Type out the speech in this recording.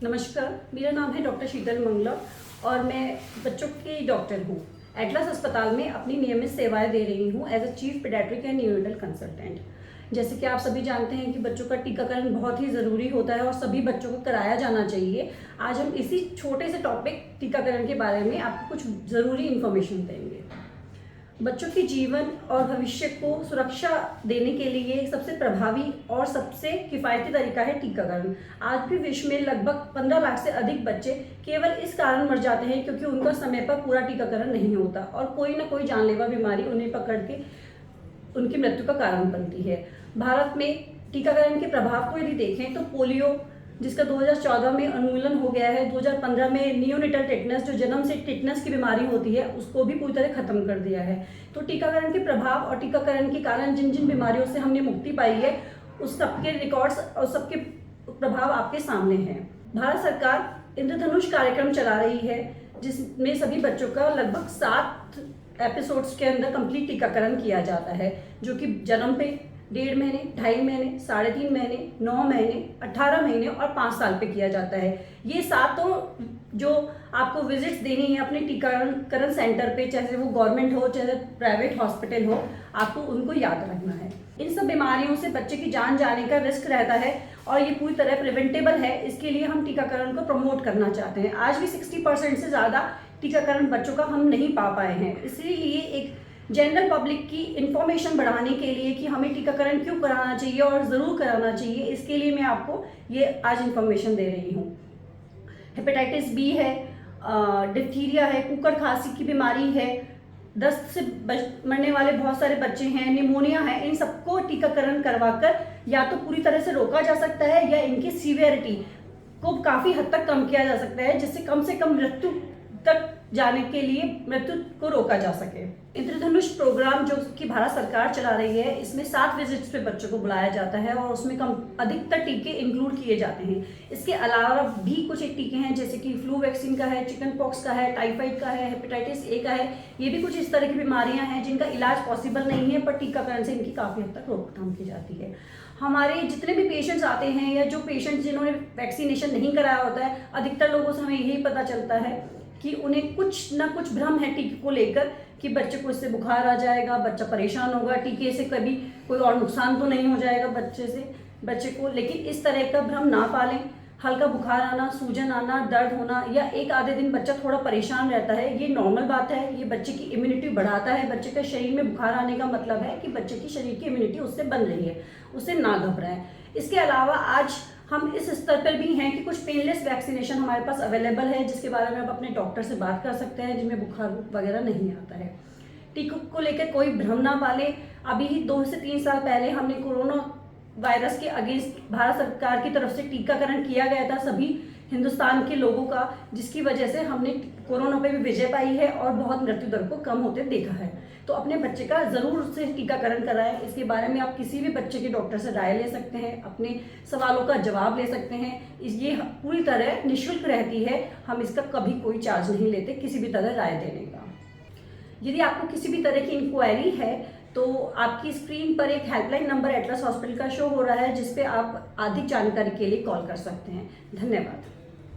नमस्कार, मेरा नाम है डॉक्टर शीतल मंगला और मैं बच्चों की डॉक्टर हूँ। एटलस अस्पताल में अपनी नियमित सेवाएं दे रही हूँ as a chief paediatric and neonatal consultant. जैसे कि आप सभी जानते हैं कि बच्चों का टीकाकरण बहुत ही ज़रूरी होता है और सभी बच्चों को कराया जाना चाहिए। आज हम इसी छोटे से टॉपिक टीकाकरण के बारे में आपको कुछ ज़रूरी इन्फॉर्मेशन देंगे। बच्चों के जीवन और भविष्य को सुरक्षा देने के लिए सबसे प्रभावी और सबसे किफ़ायती तरीका है टीकाकरण। आज भी विश्व में लगभग 15 लाख से अधिक बच्चे केवल इस कारण मर जाते हैं क्योंकि उनका समय पर पूरा टीकाकरण नहीं होता और कोई ना कोई जानलेवा बीमारी उन्हें पकड़ के उनकी मृत्यु का कारण बनती है। भारत में टीकाकरण के प्रभाव को यदि देखें तो पोलियो, जिसका 2014 में उन्मूलन हो गया है, 2015 में नियोनेटल टेटनस, जो जन्म से टेटनस की बीमारी होती है, उसको भी पूरी तरह खत्म कर दिया है। तो टीकाकरण के प्रभाव और टीकाकरण के कारण जिन जिन बीमारियों से हमने मुक्ति पाई है, उस सबके रिकॉर्ड्स और सबके प्रभाव आपके सामने हैं। भारत सरकार इंद्रधनुष कार्यक्रम चला रही है, जिसमें सभी बच्चों का लगभग 7 एपिसोड्स के अंदर कंप्लीट टीकाकरण किया जाता है, जो कि जन्म पे 1.5 महीने, 2.5 महीने, 3.5 महीने, 9 महीने, 18 महीने और 5 साल पे किया जाता है। ये सातों जो आपको विजिट्स देनी है अपने टीकाकरण सेंटर पे, चाहे वो गवर्नमेंट हो चाहे प्राइवेट हॉस्पिटल हो, आपको उनको याद रखना है। इन सब बीमारियों से बच्चे की जान जाने का रिस्क रहता है और ये पूरी तरह प्रिवेंटेबल है। इसके लिए हम टीकाकरण को प्रमोट करना चाहते हैं। आज भी 60% से ज़्यादा टीकाकरण बच्चों का हम नहीं पा पाए हैं। इसीलिए एक जनरल पब्लिक की इन्फॉर्मेशन बढ़ाने के लिए कि हमें टीकाकरण क्यों कराना चाहिए और ज़रूर कराना चाहिए, इसके लिए मैं आपको ये आज इन्फॉर्मेशन दे रही हूँ। हेपेटाइटिस बी है, डिप्थीरिया है, कुकर खांसी की बीमारी है, दस्त से मरने वाले बहुत सारे बच्चे हैं, निमोनिया है, इन सबको टीकाकरण करवाकर या तो पूरी तरह से रोका जा सकता है या इनकी सीवियरिटी को काफ़ी हद तक कम किया जा सकता है, जिससे कम से कम मृत्यु तक जाने के लिए मृत्यु को रोका जा सके। इंद्रधनुष प्रोग्राम जो कि भारत सरकार चला रही है, इसमें 7 विजिट्स पे बच्चों को बुलाया जाता है और उसमें अधिकतर टीके इंक्लूड किए जाते हैं। इसके अलावा भी कुछ एक टीके हैं, जैसे कि फ्लू वैक्सीन का है, चिकन पॉक्स का है, टाइफाइड का है, हेपेटाइटिस ए का है। ये भी कुछ इस तरह की बीमारियां हैं जिनका इलाज पॉसिबल नहीं है, पर टीकाकरण से इनकी काफ़ी हद तक रोकथाम की जाती है। हमारे जितने भी पेशेंट्स आते हैं या जो पेशेंट्स जिन्होंने वैक्सीनेशन नहीं कराया होता है, अधिकतर लोगों से हमें यही पता चलता है कि उन्हें कुछ ना कुछ भ्रम है टीके को लेकर कि बच्चे को इससे बुखार आ जाएगा, बच्चा परेशान होगा, टीके से कभी कोई और नुकसान तो नहीं हो जाएगा बच्चे को। लेकिन इस तरह का भ्रम ना पालें। हल्का बुखार आना, सूजन आना, दर्द होना या एक आधे दिन बच्चा थोड़ा परेशान रहता है, ये नॉर्मल बात है। ये बच्चे की इम्यूनिटी बढ़ाता है। बच्चे के शरीर में बुखार आने का मतलब है कि बच्चे की शरीर की इम्यूनिटी उससे बन रही है, उससे ना घबराएं। इसके अलावा आज हम इस स्तर पर भी हैं कि कुछ पेनलेस वैक्सीनेशन हमारे पास अवेलेबल है, जिसके बारे में आप अपने डॉक्टर से बात कर सकते हैं, जिनमें बुखार वगैरह नहीं आता है। टीकों को लेकर कोई भ्रम ना पाले। अभी ही 2 से 3 साल पहले हमने कोरोना वायरस के अगेंस्ट भारत सरकार की तरफ से टीकाकरण किया गया था सभी हिंदुस्तान के लोगों का, जिसकी वजह से हमने कोरोना पे भी विजय पाई है और बहुत मृत्यु दर को कम होते देखा है। तो अपने बच्चे का ज़रूर से टीकाकरण कराएं। इसके बारे में आप किसी भी बच्चे के डॉक्टर से राय ले सकते हैं, अपने सवालों का जवाब ले सकते हैं। ये पूरी तरह निःशुल्क रहती है, हम इसका कभी कोई चार्ज नहीं लेते किसी भी तरह राय देने का। यदि आपको किसी भी तरह की इंक्वायरी है तो आपकी स्क्रीन पर एक हेल्पलाइन नंबर एटलस हॉस्पिटल का शो हो रहा है, जिस पे आप अधिक जानकारी के लिए कॉल कर सकते हैं। धन्यवाद।